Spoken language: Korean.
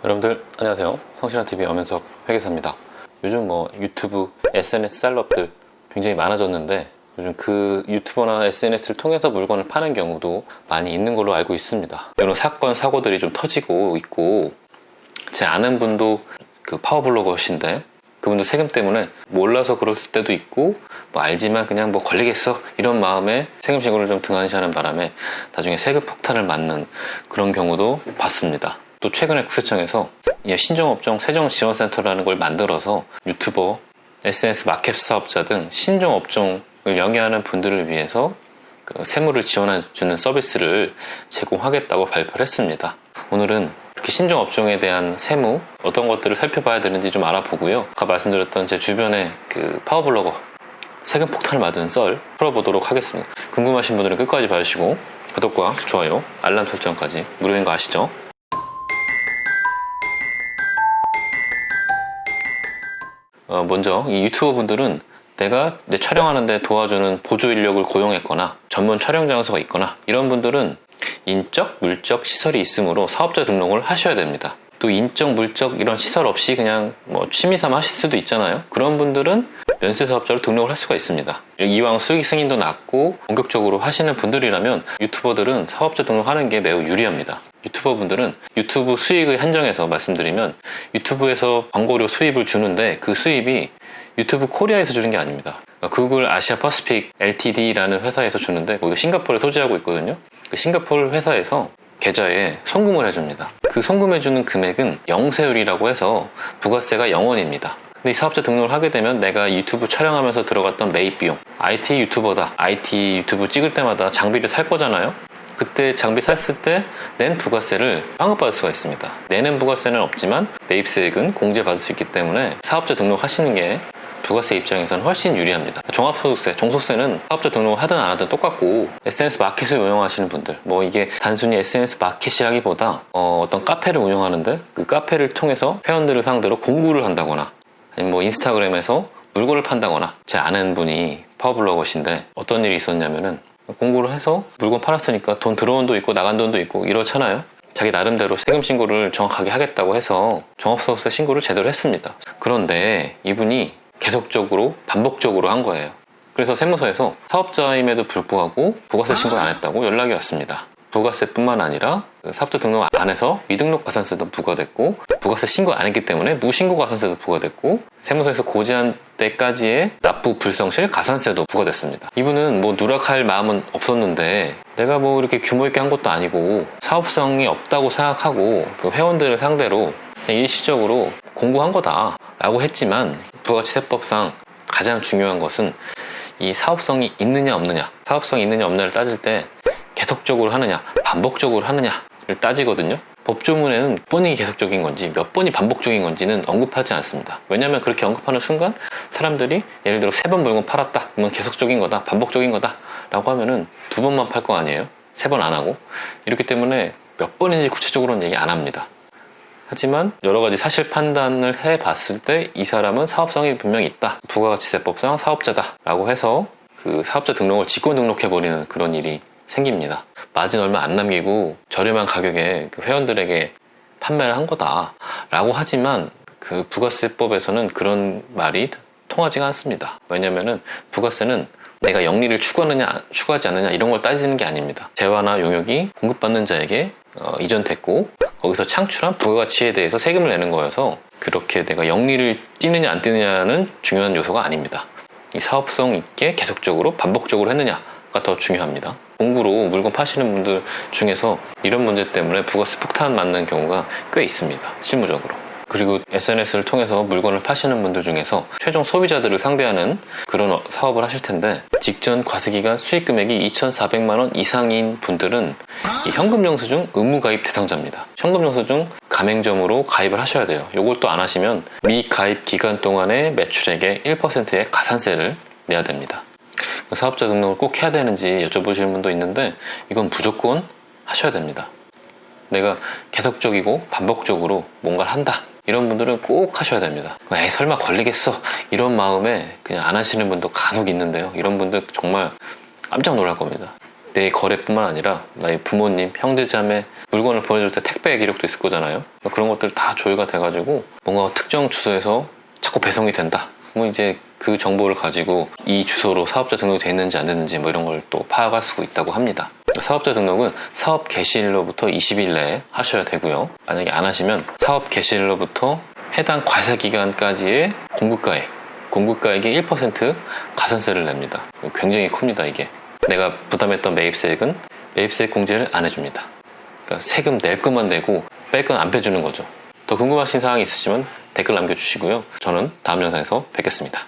여러분들 안녕하세요. 성실한TV 엄현석 회계사입니다. 요즘 유튜브, SNS 쌀럽들 굉장히 많아졌는데 요즘 그 유튜버나 SNS를 통해서 물건을 파는 경우도 많이 있는 걸로 알고 있습니다. 이런 사건, 사고들이 좀 터지고 있고, 제 아는 분도 그 파워블로거신데 그분도 세금 때문에 몰라서 그럴 때도 있고, 알지만 그냥 걸리겠어 이런 마음에 세금 신고를 좀 등한시하는 바람에 나중에 세금 폭탄을 맞는 그런 경우도 봤습니다. 또 최근에 국세청에서 신종업종 세정지원센터라는 걸 만들어서 유튜버, SNS 마켓 사업자 등 신종업종을 영위하는 분들을 위해서 그 세무를 지원해주는 서비스를 제공하겠다고 발표를 했습니다. 오늘은 이렇게 신종업종에 대한 세무, 어떤 것들을 살펴봐야 되는지 좀 알아보고요. 아까 말씀드렸던 제 주변에 그 파워블로거 세금 폭탄을 맞은 썰 풀어보도록 하겠습니다. 궁금하신 분들은 끝까지 봐주시고 구독과 좋아요, 알람 설정까지 무료인 거 아시죠? 먼저 이 유튜버 분들은 내가 내 촬영하는데 도와주는 보조 인력을 고용했거나 전문 촬영 장소가 있거나 이런 분들은 인적, 물적 시설이 있으므로 사업자 등록을 하셔야 됩니다. 또 인적, 물적 이런 시설 없이 그냥 취미삼아 하실 수도 있잖아요. 그런 분들은 면세 사업자로 등록을 할 수가 있습니다. 이왕 수익 승인도 낮고 본격적으로 하시는 분들이라면 유튜버들은 사업자 등록하는 게 매우 유리합니다. 유튜버 분들은 유튜브 수익을 한정해서 말씀드리면 유튜브에서 광고료 수입을 주는데 그 수입이 유튜브 코리아에서 주는 게 아닙니다. 구글 아시아 퍼시픽 LTD라는 회사에서 주는데 거기가 싱가포르에 소재하고 있거든요. 그 싱가포르 회사에서 계좌에 송금을 해줍니다. 그 송금해주는 금액은 영세율이라고 해서 부가세가 0원입니다. 근데 이 사업자 등록을 하게 되면 내가 유튜브 촬영하면서 들어갔던 매입 비용, IT 유튜버다, IT 유튜브 찍을 때마다 장비를 살 거잖아요. 그때 장비 샀을 때 낸 부가세를 환급받을 수가 있습니다. 내는 부가세는 없지만 매입세액은 공제받을 수 있기 때문에 사업자 등록하시는 게 부가세 입장에서는 훨씬 유리합니다. 종합소득세, 종소세는 사업자 등록을 하든 안 하든 똑같고, SNS 마켓을 운영하시는 분들, 이게 단순히 SNS 마켓이라기보다 어떤 카페를 운영하는데 그 카페를 통해서 회원들을 상대로 공구를 한다거나 아니면 인스타그램에서 물건을 판다거나, 제 아는 분이 파워블로거신데 어떤 일이 있었냐면은 공구를 해서 물건 팔았으니까 돈 들어온 돈도 있고 나간 돈도 있고 이렇잖아요. 자기 나름대로 세금 신고를 정확하게 하겠다고 해서 종합소득세 신고를 제대로 했습니다. 그런데 이분이 계속적으로 반복적으로 한 거예요. 그래서 세무서에서 사업자임에도 불구하고 부가세 신고를 안 했다고 연락이 왔습니다. 부가세뿐만 아니라 사업자 등록 안 해서 미등록 가산세도 부과됐고, 부가세 신고 안 했기 때문에 무신고 가산세도 부과됐고, 세무서에서 고지한 때까지의 납부 불성실 가산세도 부과됐습니다. 이분은 누락할 마음은 없었는데 내가 이렇게 규모 있게 한 것도 아니고 사업성이 없다고 생각하고 그 회원들을 상대로 그냥 일시적으로 공고한 거다 라고 했지만, 부가치세법상 가장 중요한 것은 이 사업성이 있느냐 없느냐, 사업성이 있느냐 없느냐를 따질 때 계속적으로 하느냐 반복적으로 하느냐를 따지거든요. 법조문에는 몇 번이 계속적인 건지 몇 번이 반복적인 건지는 언급하지 않습니다. 왜냐하면 그렇게 언급하는 순간 사람들이 예를 들어 3번 물건 팔았다 그러면 계속적인 거다, 반복적인 거다 라고 하면은 2번만 팔 거 아니에요? 3번 안 하고. 이렇기 때문에 몇 번인지 구체적으로는 얘기 안 합니다. 하지만 여러 가지 사실 판단을 해봤을 때 이 사람은 사업성이 분명히 있다, 부가가치세법상 사업자다 라고 해서 그 사업자 등록을 직권 등록해버리는 그런 일이 생깁니다. 마진 얼마 안 남기고 저렴한 가격에 그 회원들에게 판매를 한 거다 라고 하지만 그 부가세법에서는 그런 말이 통하지가 않습니다. 왜냐면은 부가세는 내가 영리를 추구하지 않느냐 이런 걸 따지는 게 아닙니다. 재화나 용역이 공급받는 자에게 이전됐고 거기서 창출한 부가가치에 대해서 세금을 내는 거여서 그렇게 내가 영리를 띄느냐 안 띄느냐는 중요한 요소가 아닙니다. 이 사업성 있게 계속적으로 반복적으로 했느냐가 더 중요합니다. 공구로 물건 파시는 분들 중에서 이런 문제 때문에 부가세 폭탄 맞는 경우가 꽤 있습니다. 실무적으로. 그리고 SNS를 통해서 물건을 파시는 분들 중에서 최종 소비자들을 상대하는 그런 사업을 하실 텐데, 직전 과세기간 수익 금액이 2,400만 원 이상인 분들은 이 현금영수증 의무가입 대상자입니다. 현금영수증 가맹점으로 가입을 하셔야 돼요. 이걸 또 안 하시면 미가입 기간 동안의 매출액의 1%의 가산세를 내야 됩니다. 사업자 등록을 꼭 해야 되는지 여쭤보시는 분도 있는데 이건 무조건 하셔야 됩니다. 내가 계속적이고 반복적으로 뭔가를 한다 이런 분들은 꼭 하셔야 됩니다. 설마 걸리겠어 이런 마음에 그냥 안 하시는 분도 간혹 있는데요. 이런 분들 정말 깜짝 놀랄 겁니다. 내 거래뿐만 아니라 나의 부모님, 형제자매 물건을 보내줄 때 택배 기록도 있을 거잖아요. 그런 것들 다 조회가 돼가지고 뭔가 특정 주소에서 자꾸 배송이 된다. 뭐 이제 그 정보를 가지고 이 주소로 사업자 등록이 돼 있는지 안 됐는지 뭐 이런 걸 또 파악할 수 있다고 합니다. 사업자 등록은 사업 개시일로부터 20일 내에 하셔야 되고요. 만약에 안 하시면 사업 개시일로부터 해당 과세 기간까지의 공급가액의 1% 가산세를 냅니다. 굉장히 큽니다, 이게. 내가 부담했던 매입세액은 매입세액 공제를 안 해줍니다. 그러니까 세금 낼 것만 내고 뺄 건 안 빼주는 거죠. 더 궁금하신 사항이 있으시면 댓글 남겨주시고요. 저는 다음 영상에서 뵙겠습니다.